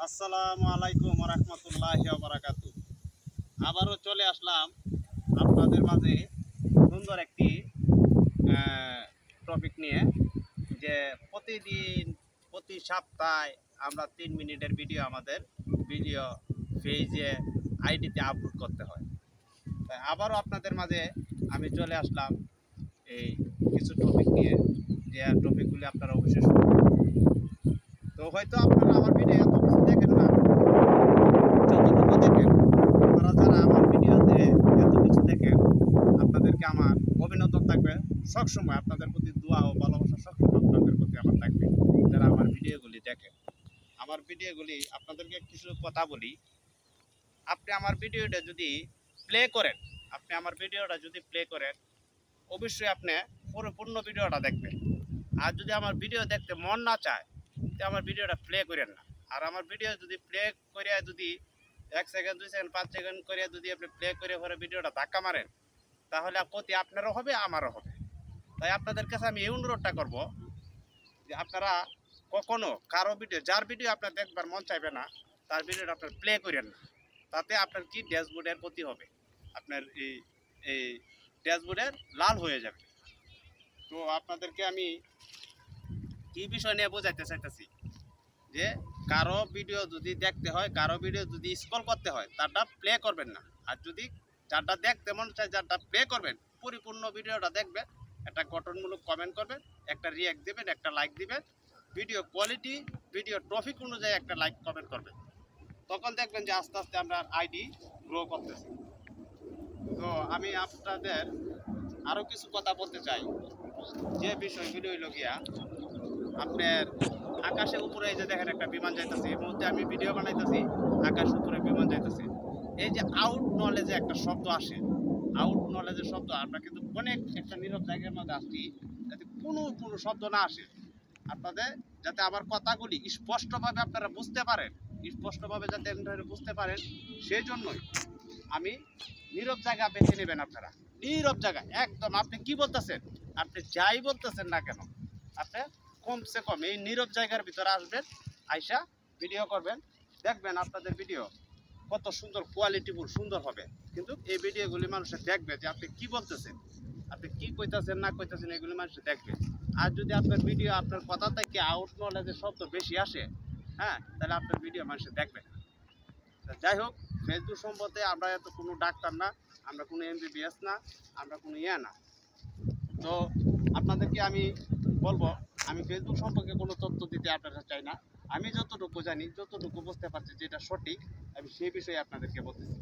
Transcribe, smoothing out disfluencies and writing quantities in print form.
আসসালামু আলাইকুম রহমতুল্লাহি ওয়া বারাকাতুহু। আবারও চলে আসলাম আপনাদের মাঝে সুন্দর একটি টপিক নিয়ে, যে প্রতিদিন প্রতি সপ্তাহে আমরা 3 মিনিটের ভিডিও আমাদের ভিডিও পেজে আইডিতে আপলোড করতে হয়। তাই আবারও আপনাদের মাঝে আমি চলে আসলাম এই কিছু টপিক নিয়ে, যে টপিকগুলি আপনারা অবশ্যই শুনবেন। তো হয়তো আপনারা আমার ভিডিও এত কিছু দেখেন না, যতটুকু দেখেন, আপনারা যারা আমার ভিডিওতে এত কিছু দেখেন, আপনাদেরকে আমার অভিনন্দন থাকবে। সবসময় আপনাদের প্রতি দোয়া ও ভালোবাসা সবসময় আপনাদের প্রতি আমার থাকবে, যারা আমার ভিডিওগুলি দেখেন। আমার ভিডিওগুলি আপনাদেরকে কিছু কথা বলি। আপনি আমার ভিডিওটা যদি প্লে করেন, অবশ্যই আপনি পূর্ণ ভিডিওটা দেখবেন। আর যদি আমার ভিডিও দেখতে মন না চায়, তো আমার ভিডিওটা প্লে করেন না। আর আমার ভিডিও যদি প্লে করে, যদি 1 সেকেন্ড 2 সেকেন্ড 5 সেকেন্ড করে যদি আপনি প্লে করে পরে ভিডিওটা ধাক্কা মারেন, তাহলে ক্ষতি আপনারও হবে, আমারও হবে। তাই আপনাদের কাছে আমি এই অনুরোধটা করব, যে আপনারা কখনো কারো ভিডিও, যার ভিডিও আপনার দেখবার মন চাইবে না, তার ভিডিওটা আপনার প্লে করেন না। তাতে আপনার কি ড্যাশবোর্ডের ক্ষতি হবে, আপনার এই ড্যাশবোর্ডের লাল হয়ে যাবে। তো আপনাদেরকে আমি কি বিষয় নিয়ে বোঝাইতে চাইতেছি, যে কারো ভিডিও যদি দেখতে হয়, কারো ভিডিও যদি স্ক্রল করতে হয়, তারটা প্লে করবেন না। আর যদি যারটা দেখতে মন চায়, যারটা প্লে করবেন, পরিপূর্ণ ভিডিওটা দেখবেন, একটা গঠনমূলক কমেন্ট করবেন, একটা রিয়াক্ট দেবেন, একটা লাইক দিবেন, ভিডিও কোয়ালিটি, ভিডিও টপিক অনুযায়ী একটা লাইক কমেন্ট করবেন। তখন দেখবেন যে আস্তে আস্তে আমরা আইডি গ্রো করতেছি। তো আমি আপনাদের আরও কিছু কথা বলতে চাই, যে বিষয়গুলো হইল গিয়া, আপনার আকাশের উপরে এই যে দেখেন একটা বিমান যাইতেছে, এই মুহূর্তে আমি ভিডিও বানাইতেছি, আকাশের উপরে বিমান যাইতেছে। এই যে আউট নলেজে একটা শব্দ আসে, আউট নলেজের শব্দ, আমরা কিন্তু অনেক একটা নীরব জায়গার মধ্যে আসছি, যাতে কোনো শব্দ না আসে, আপনাদের যাতে আমার কথাগুলি স্পষ্টভাবে আপনারা বুঝতে পারেন, স্পষ্টভাবে যাতে আপনারা বুঝতে পারেন, সেই জন্যই আমি নীরব জায়গা বেছে নেবেন। আপনারা নীরব জায়গা একদম, আপনি কি বলতেছেন, আপনি যাই বলতেছেন না কেন, আপনি কমসে কম এই নীরব জায়গার ভিতরে আসবেন, আইসা ভিডিও করবেন, দেখবেন আপনাদের ভিডিও কত সুন্দর, কোয়ালিটিফুল সুন্দর হবে। কিন্তু এই ভিডিওগুলি মানুষের দেখবে যে আপনি কি বলতেছেন, আপনি কি কইতাছেন না কইতাছেন, এগুলি মানুষ দেখবে। আর যদি আপনার ভিডিও, আপনার কথা থেকে আউট নলেজের শব্দ বেশি আসে, হ্যাঁ, তাহলে আপনার ভিডিও মানুষের দেখবে না। যাই হোক, ফেসবুক সম্পর্কে আমরা এত কোনো ডাক্তার না, আমরা কোনো এমবিবিএস না, আমরা কোনো না। তো আপনাদেরকে আমি বলবো, আমি ফেসবুক সম্পর্কে কোনো তথ্য দিতে আপনারা চাই না। আমি যতটুকু জানি, যতটুকু বুঝতে পারছি যেটা সঠিক, আমি সেই বিষয়ে আপনাদেরকে বলতেছি।